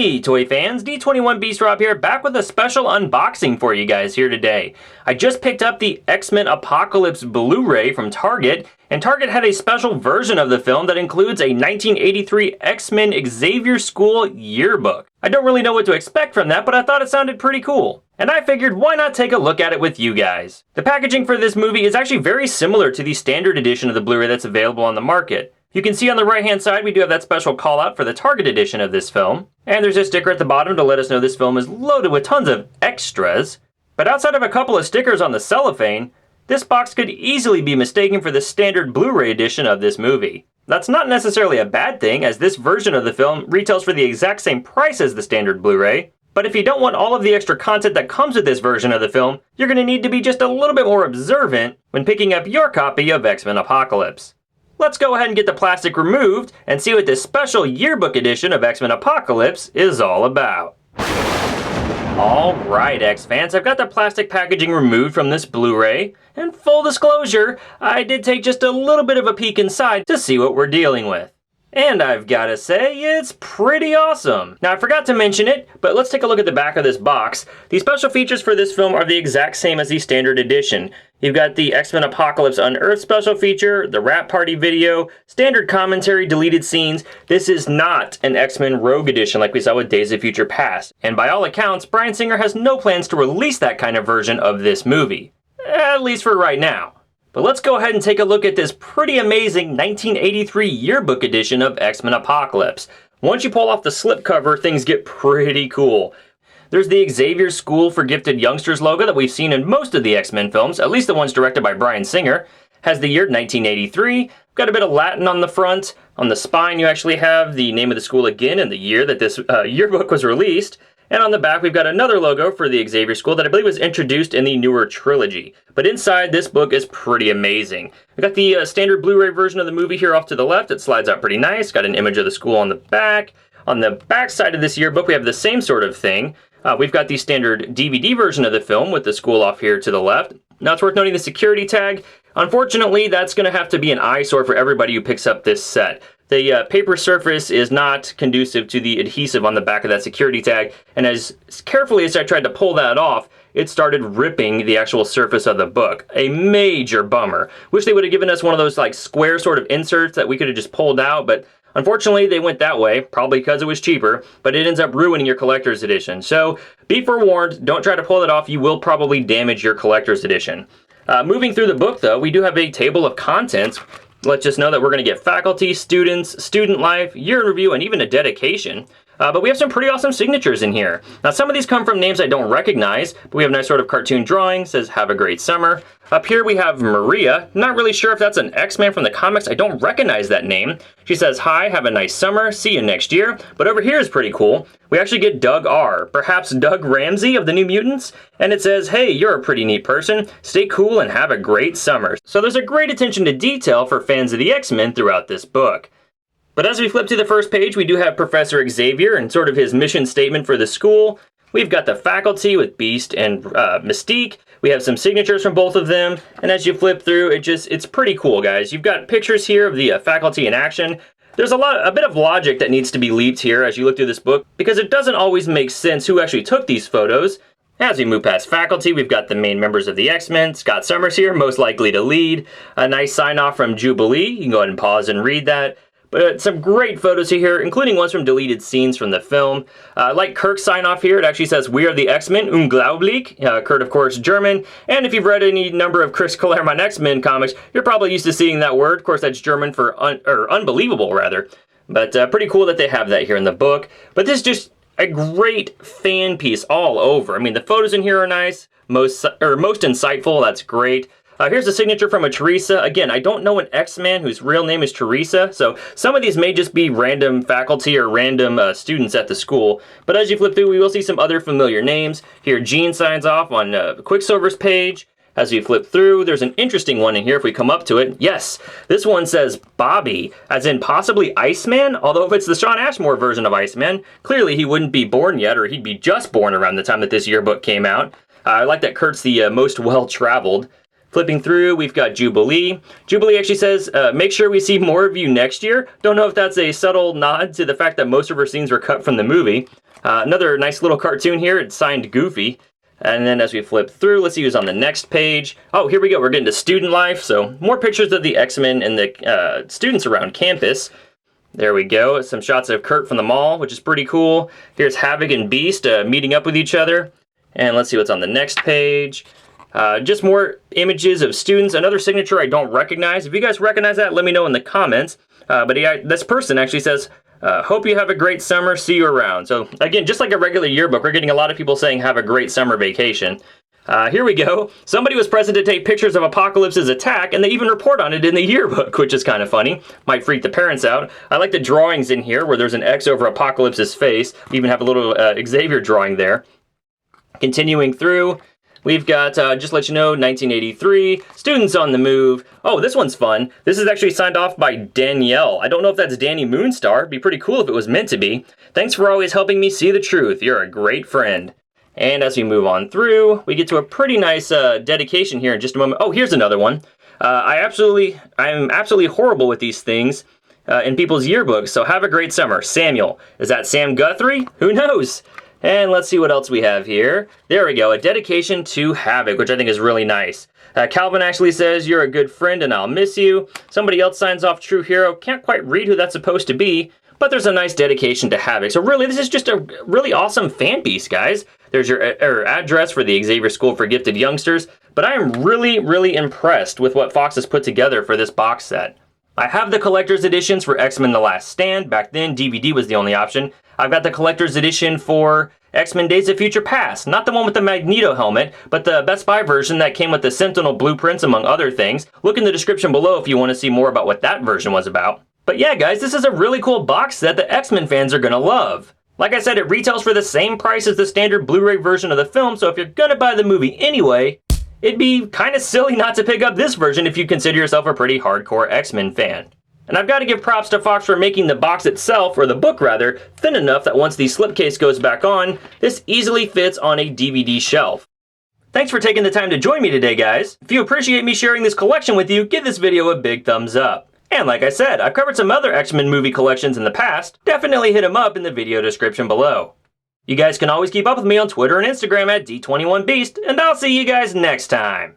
Hey Toy fans, D21 Beast Rob here, back with a special unboxing for you guys here today. I just picked up the X-Men Apocalypse Blu-ray from Target, and Target had a special version of the film that includes a 1983 X-Men Xavier School yearbook. I don't really know what to expect from that, but I thought it sounded pretty cool. And I figured why not take a look at it with you guys. The packaging for this movie is actually very similar to the standard edition of the Blu-ray that's available on the market. You can see on the right hand side we do have that special call out for the Target edition of this film. And there's a sticker at the bottom to let us know this film is loaded with tons of extras. But outside of a couple of stickers on the cellophane, this box could easily be mistaken for the standard Blu-ray edition of this movie. That's not necessarily a bad thing, as this version of the film retails for the exact same price as the standard Blu-ray. But if you don't want all of the extra content that comes with this version of the film, you're going to need to be just a little bit more observant when picking up your copy of X-Men Apocalypse. Let's go ahead and get the plastic removed and see what this special yearbook edition of X-Men Apocalypse is all about. Alright X-Fans, I've got the plastic packaging removed from this Blu-ray, and full disclosure, I did take just a little bit of a peek inside to see what we're dealing with. And I've gotta say, it's pretty awesome. Now I forgot to mention it, but let's take a look at the back of this box. The special features for this film are the exact same as the standard edition. You've got the X-Men Apocalypse Unearthed special feature, the Wrap Party video, standard commentary, deleted scenes. This is not an X-Men Rogue edition like we saw with Days of Future Past. And by all accounts, Bryan Singer has no plans to release that kind of version of this movie. At least for right now. But let's go ahead and take a look at this pretty amazing 1983 yearbook edition of X-Men Apocalypse. Once you pull off the slipcover, things get pretty cool. There's the Xavier School for Gifted Youngsters logo that we've seen in most of the X-Men films, at least the ones directed by Bryan Singer. Has the year 1983, got a bit of Latin on the front. On the spine you actually have the name of the school again and the year that this yearbook was released. And on the back, we've got another logo for the Xavier School that I believe was introduced in the newer trilogy. But inside, this book is pretty amazing. We've got the standard Blu-ray version of the movie here off to the left. It slides out pretty nice. Got an image of the school on the back. On the back side of this yearbook, we have the same sort of thing. We've got the standard DVD version of the film with the school off here to the left. Now, it's worth noting the security tag. Unfortunately, that's going to have to be an eyesore for everybody who picks up this set. The paper surface is not conducive to the adhesive on the back of that security tag, and as carefully as I tried to pull that off, it started ripping the actual surface of the book. A major bummer. Wish they would have given us one of those like square sort of inserts that we could have just pulled out, but unfortunately they went that way, probably because it was cheaper, but it ends up ruining your collector's edition. So be forewarned, don't try to pull it off, you will probably damage your collector's edition. Moving through the book though, we do have a table of contents. Let's just know that we're going to get faculty, students, student life, year in review, and even a dedication. But we have some pretty awesome signatures in here. Now, some of these come from names I don't recognize, but we have a nice sort of cartoon drawing, says, "Have a great summer." Up here we have Maria. Not really sure if that's an X-Man from the comics. I don't recognize that name. She says, "Hi, have a nice summer, see you next year." But over here is pretty cool. We actually get Doug R., perhaps Doug Ramsey of the New Mutants. And it says, "Hey, you're a pretty neat person. Stay cool and have a great summer." So there's a great attention to detail for fans of the X-Men throughout this book. But as we flip to the first page, we do have Professor Xavier and sort of his mission statement for the school. We've got the faculty with Beast and Mystique. We have some signatures from both of them. And as you flip through, it's pretty cool, guys. You've got pictures here of the faculty in action. There's a bit of logic that needs to be leaped here as you look through this book, because it doesn't always make sense who actually took these photos. As we move past faculty, we've got the main members of the X-Men. Scott Summers here, most likely to lead. A nice sign-off from Jubilee. You can go ahead and pause and read that. But some great photos here, including ones from deleted scenes from the film. Like Kirk's sign-off here, it actually says, "We are the X-Men, unglaublich." Kurt, of course, German. And if you've read any number of Chris Claremont X-Men comics, you're probably used to seeing that word. Of course, that's German for unbelievable, rather. But pretty cool that they have that here in the book. But this is just a great fan piece all over. I mean, the photos in here are nice, most insightful, that's great. Here's a signature from a Teresa. Again, I don't know an X-Man whose real name is Teresa, so some of these may just be random faculty or random students at the school. But as you flip through, we will see some other familiar names. Here, Jean signs off on Quicksilver's page. As you flip through, there's an interesting one in here if we come up to it. Yes, this one says Bobby, as in possibly Iceman, although if it's the Shawn Ashmore version of Iceman, clearly he wouldn't be born yet, or he'd be just born around the time that this yearbook came out. I like that Kurt's the most well-traveled. Flipping through, we've got Jubilee. Jubilee actually says, make sure we see more of you next year. Don't know if that's a subtle nod to the fact that most of her scenes were cut from the movie. Another nice little cartoon here. It's signed Goofy. And then as we flip through, let's see who's on the next page. Oh, here we go. We're getting to student life. So more pictures of the X-Men and the students around campus. There we go. Some shots of Kurt from the mall, which is pretty cool. Here's Havoc and Beast meeting up with each other. And let's see what's on the next page. Just more images of students. Another signature I don't recognize. If you guys recognize that, let me know in the comments. But this person actually says, hope you have a great summer, see you around. So again, just like a regular yearbook, we're getting a lot of people saying have a great summer vacation. Here we go. Somebody was present to take pictures of Apocalypse's attack, and they even report on it in the yearbook, which is kind of funny. Might freak the parents out. I like the drawings in here where there's an X over Apocalypse's face. We even have a little Xavier drawing there. Continuing through, we've got, just to let you know, 1983, Students on the Move. Oh, this one's fun. This is actually signed off by Danielle. I don't know if that's Danny Moonstar. It'd be pretty cool if it was meant to be. Thanks for always helping me see the truth. You're a great friend. And as we move on through, we get to a pretty nice dedication here in just a moment. Oh, here's another one. I'm absolutely horrible with these things in people's yearbooks, so have a great summer. Samuel. Is that Sam Guthrie? Who knows? And let's see what else we have here. There we go, a dedication to Havoc, which I think is really nice. Calvin actually says, you're a good friend and I'll miss you. Somebody else signs off True Hero. Can't quite read who that's supposed to be, but there's a nice dedication to Havoc. So really, this is just a really awesome fan piece, guys. There's your address for the Xavier School for Gifted Youngsters, but I am really, really impressed with what Fox has put together for this box set. I have the collector's editions for X-Men The Last Stand. Back then, DVD was the only option. I've got the collector's edition for X-Men Days of Future Past. Not the one with the Magneto helmet, but the Best Buy version that came with the Sentinel blueprints, among other things. Look in the description below if you want to see more about what that version was about. But yeah, guys, this is a really cool box set that X-Men fans are gonna love. Like I said, it retails for the same price as the standard Blu-ray version of the film, so if you're gonna buy the movie anyway, it'd be kind of silly not to pick up this version if you consider yourself a pretty hardcore X-Men fan. And I've got to give props to Fox for making the box itself, or the book rather, thin enough that once the slipcase goes back on, this easily fits on a DVD shelf. Thanks for taking the time to join me today, guys. If you appreciate me sharing this collection with you, give this video a big thumbs up. And like I said, I've covered some other X-Men movie collections in the past. Definitely hit them up in the video description below. You guys can always keep up with me on Twitter and Instagram at D21Beast, and I'll see you guys next time.